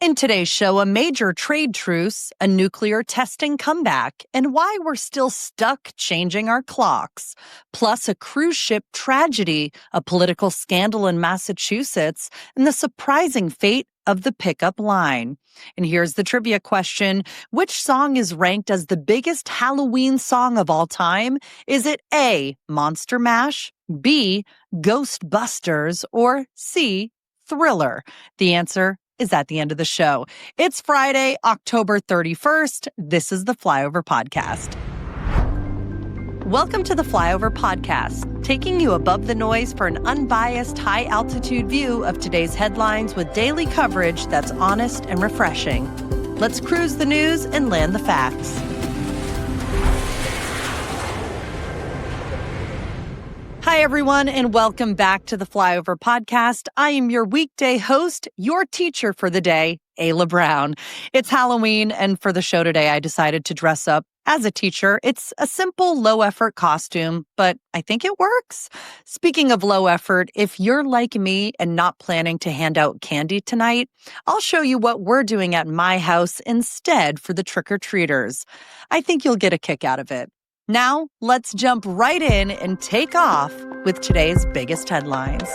In today's show, a major trade truce, a nuclear testing comeback, and why we're still stuck changing our clocks. Plus, a cruise ship tragedy, a political scandal in Massachusetts, and the surprising fate of the pickup line. And here's the trivia question. Which song is ranked as the biggest Halloween song of all time? Is it A, Monster Mash, B, Ghostbusters, or C, Thriller? The answer is at the end of the show. It's Friday, October 31st. This is the Flyover Podcast. Welcome to the Flyover Podcast, taking you above the noise for an unbiased, high-altitude view of today's headlines with daily coverage that's honest and refreshing. Let's cruise the news and land the facts. Hi, everyone, and welcome back to the Flyover Podcast. I am your weekday host, your teacher for the day, Ayla Brown. It's Halloween, and for the show today, I decided to dress up as a teacher. It's a simple, low-effort costume, but I think it works. Speaking of low effort, if you're like me and not planning to hand out candy tonight, I'll show you what we're doing at my house instead for the trick-or-treaters. I think you'll get a kick out of it. Now, let's jump right in and take off with today's biggest headlines.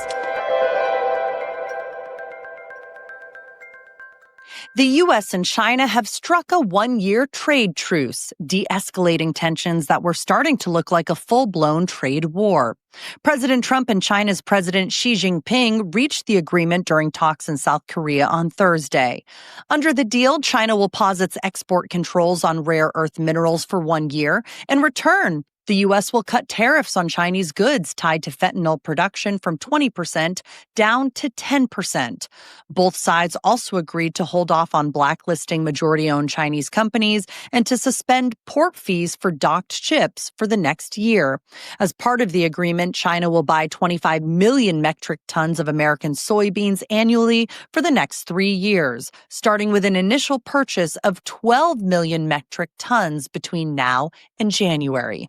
The U.S. and China have struck a one-year trade truce, de-escalating tensions that were starting to look like a full-blown trade war. President Trump and China's President Xi Jinping reached the agreement during talks in South Korea on Thursday. Under the deal, China will pause its export controls on rare earth minerals for 1 year. In return, the U.S. will cut tariffs on Chinese goods tied to fentanyl production from 20% down to 10%. Both sides also agreed to hold off on blacklisting majority-owned Chinese companies and to suspend port fees for docked ships for the next year. As part of the agreement, China will buy 25 million metric tons of American soybeans annually for the next 3 years, starting with an initial purchase of 12 million metric tons between now and January.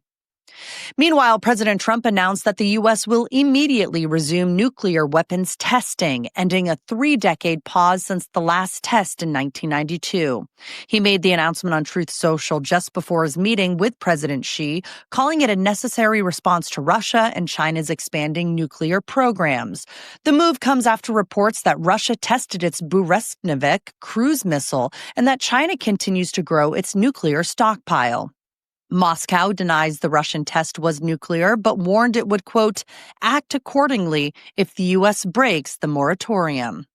Meanwhile, President Trump announced that the U.S. will immediately resume nuclear weapons testing, ending a 3-decade pause since the last test in 1992. He made the announcement on Truth Social just before his meeting with President Xi, calling it a necessary response to Russia and China's expanding nuclear programs. The move comes after reports that Russia tested its Burevestnik cruise missile and that China continues to grow its nuclear stockpile. Moscow denies the Russian test was nuclear, but warned it would, quote, act accordingly if the U.S. breaks the moratorium.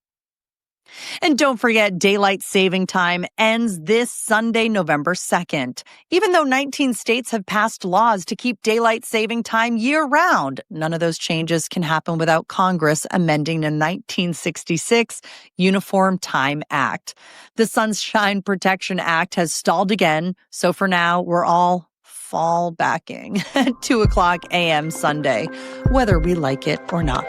And don't forget, daylight saving time ends this Sunday, November 2nd. Even though 19 states have passed laws to keep daylight saving time year-round, none of those changes can happen without Congress amending the 1966 Uniform Time Act. The Sunshine Protection Act has stalled again, so for now, we're all fall backing at 2 o'clock a.m. Sunday, whether we like it or not.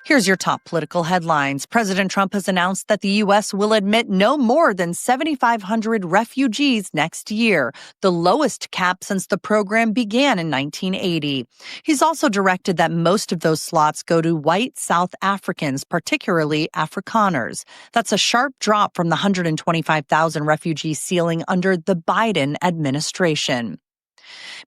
Here's your top political headlines. President Trump has announced that the U.S. will admit no more than 7,500 refugees next year, the lowest cap since the program began in 1980. He's also directed that most of those slots go to white South Africans, particularly Afrikaners. That's a sharp drop from the 125,000 refugee ceiling under the Biden administration.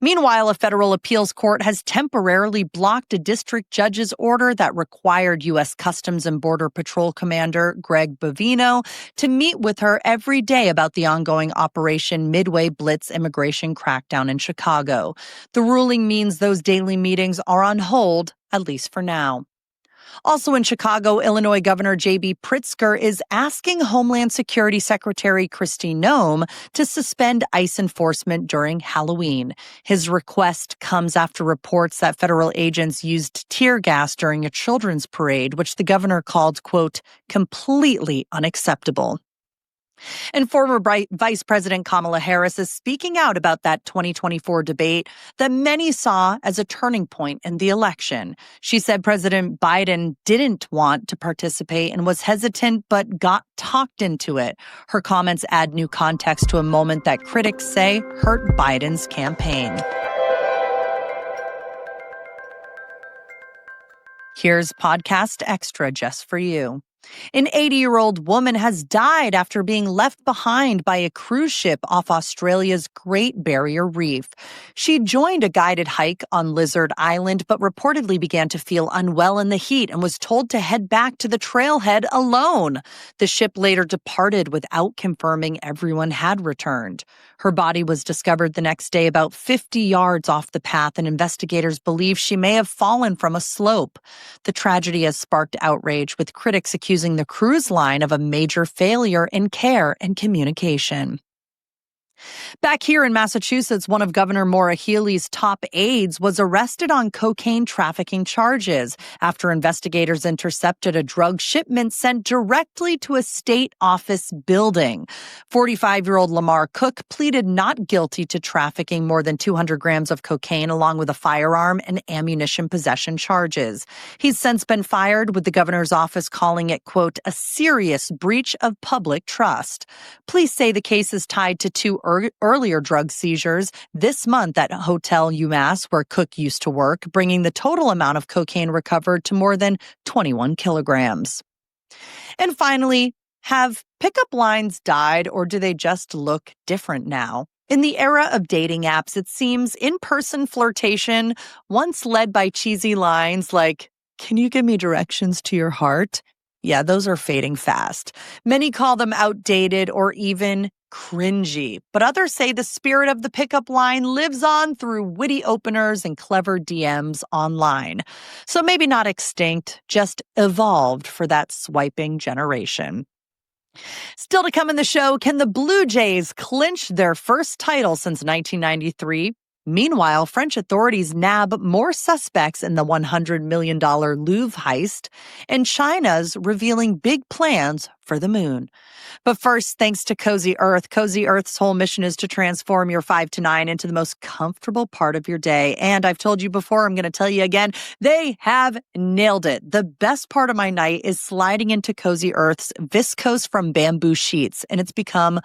Meanwhile, a federal appeals court has temporarily blocked a district judge's order that required U.S. Customs and Border Patrol Commander Greg Bovino to meet with her every day about the ongoing Operation Midway Blitz immigration crackdown in Chicago. The ruling means those daily meetings are on hold, at least for now. Also in Chicago, Illinois Governor J.B. Pritzker is asking Homeland Security Secretary Kristi Noem to suspend ICE enforcement during Halloween. His request comes after reports that federal agents used tear gas during a children's parade, which the governor called, quote, completely unacceptable. And former Vice President Kamala Harris is speaking out about that 2024 debate that many saw as a turning point in the election. She said President Biden didn't want to participate and was hesitant but got talked into it. Her comments add new context to a moment that critics say hurt Biden's campaign. Here's Podcast Extra just for you. An 80-year-old woman has died after being left behind by a cruise ship off Australia's Great Barrier Reef. She joined a guided hike on Lizard Island, but reportedly began to feel unwell in the heat and was told to head back to the trailhead alone. The ship later departed without confirming everyone had returned. Her body was discovered the next day about 50 yards off the path, and investigators believe she may have fallen from a slope. The tragedy has sparked outrage, with critics accusing the cruise line of a major failure in care and communication. Back here in Massachusetts, one of Governor Maura Healey's top aides was arrested on cocaine trafficking charges after investigators intercepted a drug shipment sent directly to a state office building. 45-year-old Lamar Cook pleaded not guilty to trafficking more than 200 grams of cocaine along with a firearm and ammunition possession charges. He's since been fired, with the governor's office calling it, quote, a serious breach of public trust. Police say the case is tied to two earlier drug seizures this month at Hotel UMass, where Cook used to work, bringing the total amount of cocaine recovered to more than 21 kilograms. And finally, have pickup lines died, or do they just look different now? In the era of dating apps, it seems in-person flirtation, once led by cheesy lines like, "Can you give me directions to your heart?" Yeah, those are fading fast. Many call them outdated or even cringy, but others say the spirit of the pickup line lives on through witty openers and clever DMs online. So maybe not extinct, just evolved for that swiping generation. Still to come in the show, can the Blue Jays clinch their first title since 1993? Meanwhile, French authorities nab more suspects in the $100 million Louvre heist, and China's revealing big plans for the moon. But first, thanks to Cozy Earth. Cozy Earth's whole mission is to transform your 5 to 9 into the most comfortable part of your day. And I've told you before, I'm going to tell you again, they have nailed it. The best part of my night is sliding into Cozy Earth's viscose from bamboo sheets, and it's become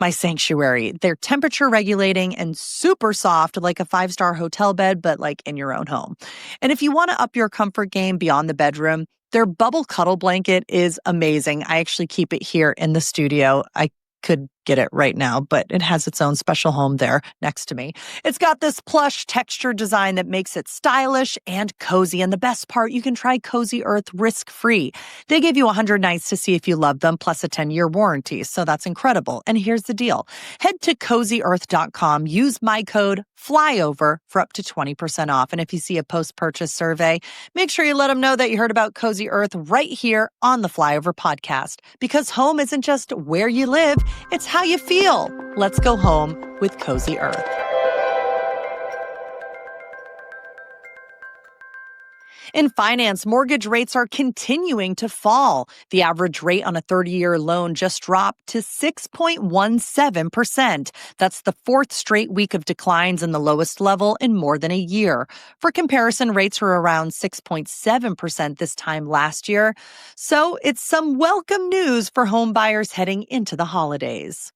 my sanctuary. They're temperature regulating and super soft, like a 5-star hotel bed, but like in your own home. And if you want to up your comfort game beyond the bedroom, their bubble cuddle blanket is amazing. I actually keep it here in the studio. I could get it right now, but it has its own special home there next to me. It's got this plush texture design that makes it stylish and cozy. And the best part, you can try Cozy Earth risk-free. They give you 100 nights to see if you love them, plus a 10-year warranty. So that's incredible. And here's the deal. Head to CozyEarth.com. Use my code FLYOVER for up to 20% off. And if you see a post-purchase survey, make sure you let them know that you heard about Cozy Earth right here on the Flyover podcast. Because home isn't just where you live, it's how you feel. Let's go home with Cozy Earth. In finance, mortgage rates are continuing to fall. The average rate on a 30-year loan just dropped to 6.17%. That's the fourth straight week of declines and the lowest level in more than a year. For comparison, rates were around 6.7% this time last year. So it's some welcome news for home buyers heading into the holidays.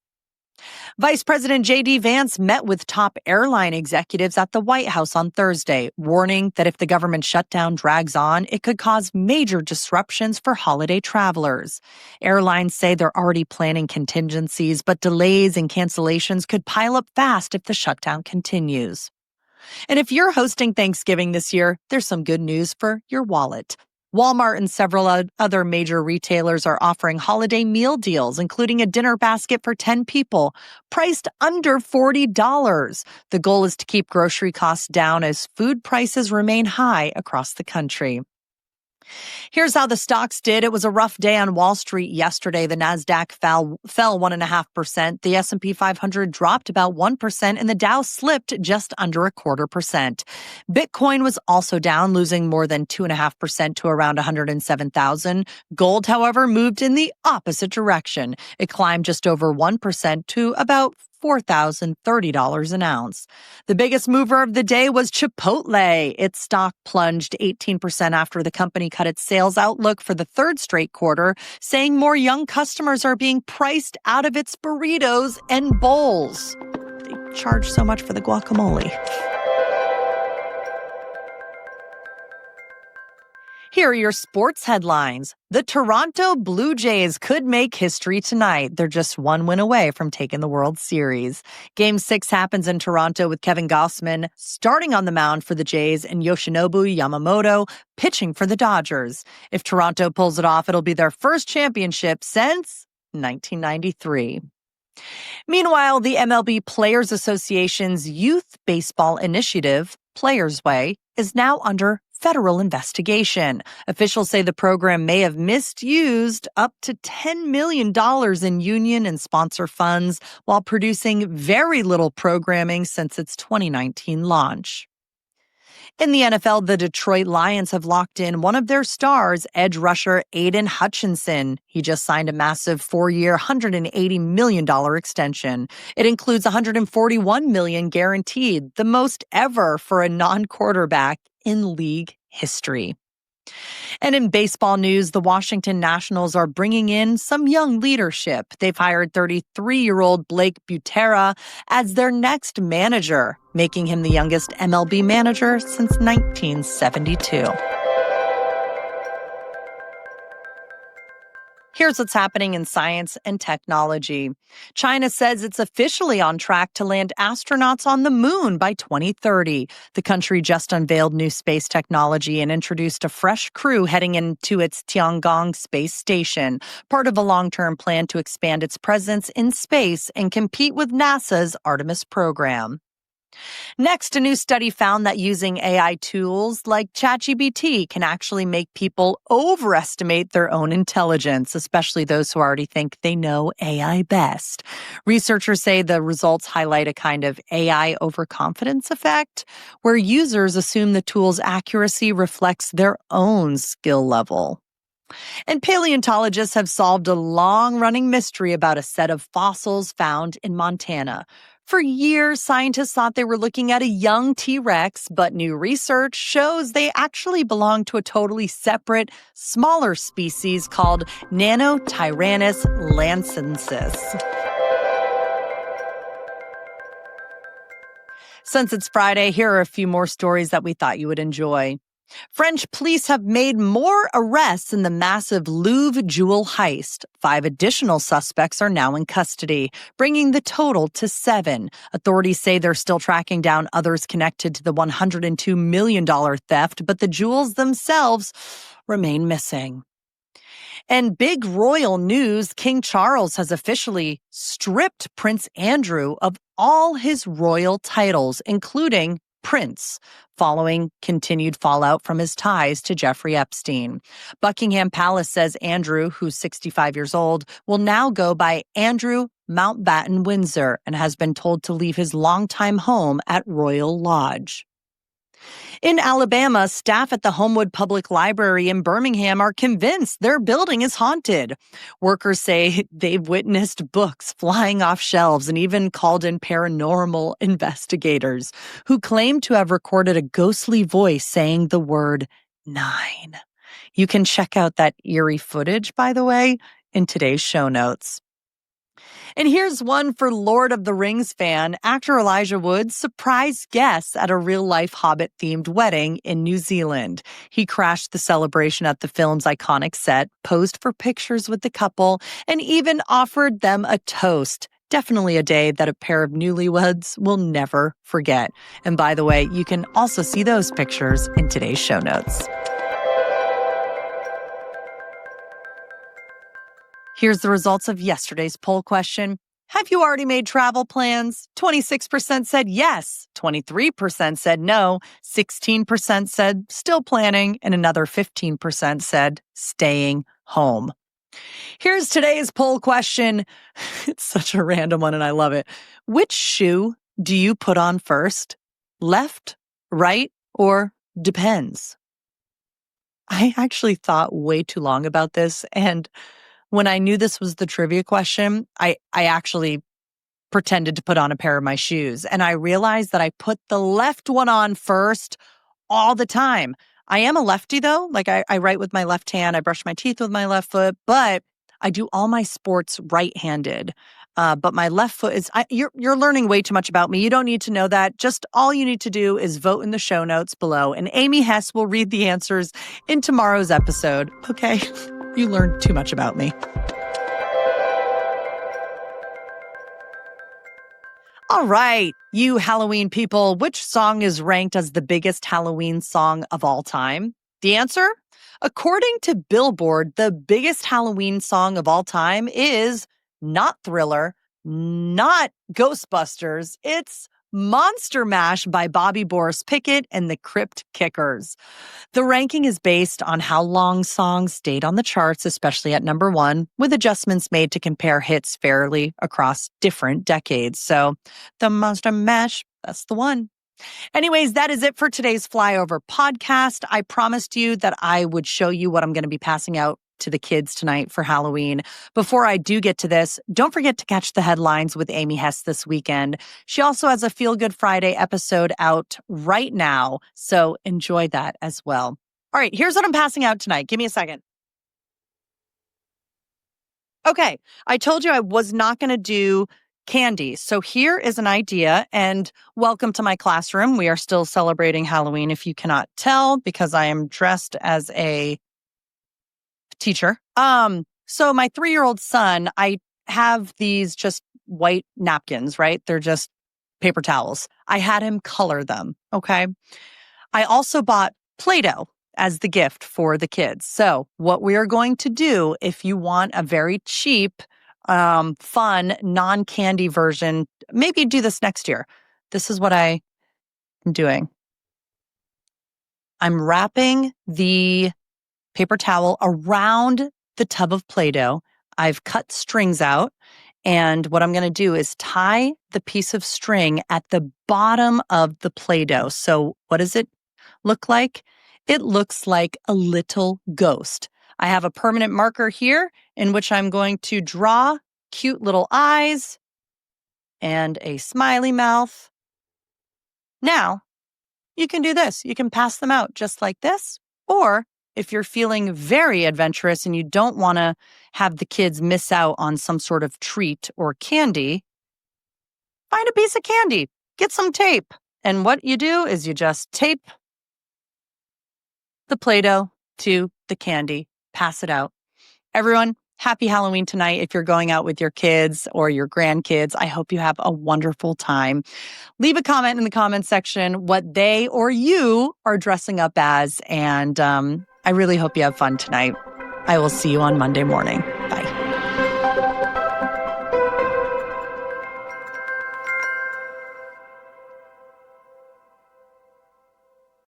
Vice President J.D. Vance met with top airline executives at the White House on Thursday, warning that if the government shutdown drags on, it could cause major disruptions for holiday travelers. Airlines say they're already planning contingencies, but delays and cancellations could pile up fast if the shutdown continues. And if you're hosting Thanksgiving this year, there's some good news for your wallet. Walmart and several other major retailers are offering holiday meal deals, including a dinner basket for 10 people, priced under $40. The goal is to keep grocery costs down as food prices remain high across the country. Here's how the stocks did. It was a rough day on Wall Street yesterday. The Nasdaq fell 1.5%. The S&P 500 dropped about 1%, and the Dow slipped just under 0.25%. Bitcoin was also down, losing more than 2.5% to around 107,000. Gold, however, moved in the opposite direction. It climbed just over 1% to about $4,030 an ounce. The biggest mover of the day was Chipotle. Its stock plunged 18% after the company cut its sales outlook for the third straight quarter, saying more young customers are being priced out of its burritos and bowls. They charge so much for the guacamole. Here are your sports headlines. The Toronto Blue Jays could make history tonight. They're just one win away from taking the World Series. Game 6 happens in Toronto with Kevin Gausman starting on the mound for the Jays and Yoshinobu Yamamoto pitching for the Dodgers. If Toronto pulls it off, it'll be their first championship since 1993. Meanwhile, the MLB Players Association's youth baseball initiative, Players Way, is now under federal investigation. Officials say the program may have misused up to $10 million in union and sponsor funds while producing very little programming since its 2019 launch. In the NFL, the Detroit Lions have locked in one of their stars, edge rusher Aiden Hutchinson. He just signed a massive 4-year, $180 million extension. It includes $141 million guaranteed, the most ever for a non-quarterback in league history. And in baseball news, the Washington Nationals are bringing in some young leadership. They've hired 33-year-old Blake Butera as their next manager, making him the youngest MLB manager since 1972. Here's what's happening in science and technology. China says it's officially on track to land astronauts on the moon by 2030. The country just unveiled new space technology and introduced a fresh crew heading into its Tiangong space station, part of a long-term plan to expand its presence in space and compete with NASA's Artemis program. Next, a new study found that using AI tools like ChatGPT can actually make people overestimate their own intelligence, especially those who already think they know AI best. Researchers say the results highlight a kind of AI overconfidence effect, where users assume the tool's accuracy reflects their own skill level. And paleontologists have solved a long-running mystery about a set of fossils found in Montana. For years, scientists thought they were looking at a young T-Rex, but new research shows they actually belong to a totally separate, smaller species called Nanotyrannus lancensis. Since it's Friday, here are a few more stories that we thought you would enjoy. French police have made more arrests in the massive Louvre jewel heist. 5 additional suspects are now in custody, bringing the total to 7. Authorities say they're still tracking down others connected to the $102 million theft, but the jewels themselves remain missing. And big royal news, King Charles has officially stripped Prince Andrew of all his royal titles, including Prince, following continued fallout from his ties to Jeffrey Epstein. Buckingham Palace says Andrew, who's 65 years old, will now go by Andrew Mountbatten Windsor and has been told to leave his longtime home at Royal Lodge. In Alabama, staff at the Homewood Public Library in Birmingham are convinced their building is haunted. Workers say they've witnessed books flying off shelves and even called in paranormal investigators who claim to have recorded a ghostly voice saying the word 9. You can check out that eerie footage, by the way, in today's show notes. And here's one for Lord of the Rings fan. Actor Elijah Wood surprised guests at a real-life Hobbit-themed wedding in New Zealand. He crashed the celebration at the film's iconic set, posed for pictures with the couple, and even offered them a toast. Definitely a day that a pair of newlyweds will never forget. And by the way, you can also see those pictures in today's show notes. Here's the results of yesterday's poll question. Have you already made travel plans? 26% said yes, 23% said no, 16% said still planning, and another 15% said staying home. Here's today's poll question. It's such a random one and I love it. Which shoe do you put on first? Left, right, or depends? I actually thought way too long about this, and when I knew this was the trivia question, I actually pretended to put on a pair of my shoes. And I realized that I put the left one on first all the time. I am a lefty, though. Like I write with my left hand. I brush my teeth with my left foot. But I do all my sports right-handed. but my left foot is, you're learning way too much about me. You don't need to know that. Just all you need to do is vote in the show notes below, and Amy Hess will read the answers in tomorrow's episode. Okay, you learned too much about me. All right, you Halloween people, which song is ranked as the biggest Halloween song of all time? The answer? According to Billboard, the biggest Halloween song of all time is not Thriller, not Ghostbusters. It's Monster Mash by Bobby Boris Pickett and the Crypt Kickers. The ranking is based on how long songs stayed on the charts, especially at number one, with adjustments made to compare hits fairly across different decades. So the Monster Mash, that's the one. Anyways, that is it for today's Flyover podcast. I promised you that I would show you what I'm going to be passing out to the kids tonight for Halloween. Before I do get to this, don't forget to catch the headlines with Amy Hess this weekend. She also has a Feel Good Friday episode out right now, so enjoy that as well. All right, here's what I'm passing out tonight. Give me a second. Okay, I told you I was not going to do candy. So here is an idea, and welcome to my classroom. We are still celebrating Halloween, if you cannot tell, because I am dressed as a teacher. So my 3-year-old son, I have these just white napkins, right? They're just paper towels. I had him color them, okay? I also bought Play-Doh as the gift for the kids. So what we are going to do, if you want a very cheap, fun, non-candy version, maybe do this next year. This is what I am doing. I'm wrapping the paper towel around the tub of Play-Doh. I've cut strings out, and what I'm going to do is tie the piece of string at the bottom of the Play-Doh. So what does it look like? It looks like a little ghost. I have a permanent marker here in which I'm going to draw cute little eyes and a smiley mouth. Now, you can do this. You can pass them out just like this. Or if you're feeling very adventurous and you don't want to have the kids miss out on some sort of treat or candy, find a piece of candy, get some tape. And what you do is you just tape the Play-Doh to the candy, pass it out. Everyone, happy Halloween tonight. If you're going out with your kids or your grandkids, I hope you have a wonderful time. Leave a comment in the comment section what they or you are dressing up as. And I really hope you have fun tonight. I will see you on Monday morning.